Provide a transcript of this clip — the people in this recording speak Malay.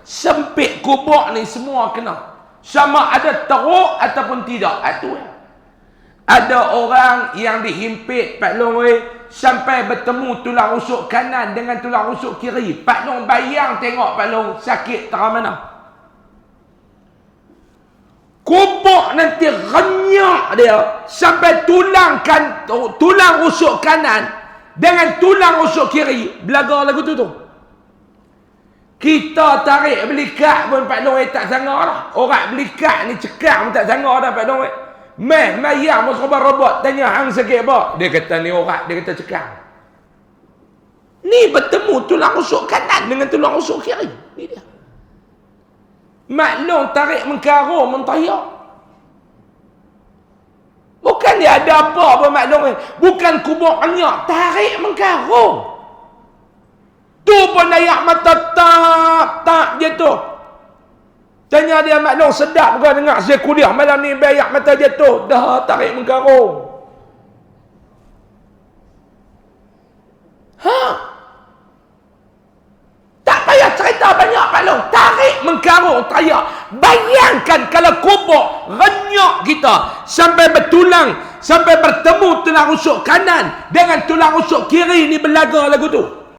Sempit kubur ni semua kena. Sama ada teruk ataupun tidak. Itu ada orang yang dihimpit Pak Long sampai bertemu tulang rusuk kanan dengan tulang rusuk kiri. Pak Long bayang tengok Pak Long sakit terang mana. Kubur nanti renyak dia sampai tulang rusuk kanan dengan tulang rusuk kiri. Belaga lagu tu. Kita tarik belikat pun Pak Long tak sanggup dah. Orang belikat ni cekak pun tak sanggup dah Pak Long. Mayang pun serba robot. Tanya hang sakit apa? Dia kata ni orang. Dia kata cekak. Ni bertemu tulang rusuk kanan dengan tulang rusuk kiri. Ni dia. Mak Long tarik mengkarur mentayar. Bukan dia ada apa pun Mak Long. Bukan kubur anyak. Tarik mengkarur. Tu pun ayak mata tak jatuh. Tanya dia Mak Long sedap ke dengar saya kuliah malam ni ayak mata jatuh. Dah tarik mengkarung. Tak payah cerita banyak Pak Long. Tarik mengkarung tayak. Bayangkan kalau kubur renyok kita sampai bertulang, sampai bertemu tulang rusuk kanan dengan tulang rusuk kiri ni berlaga lagu tu.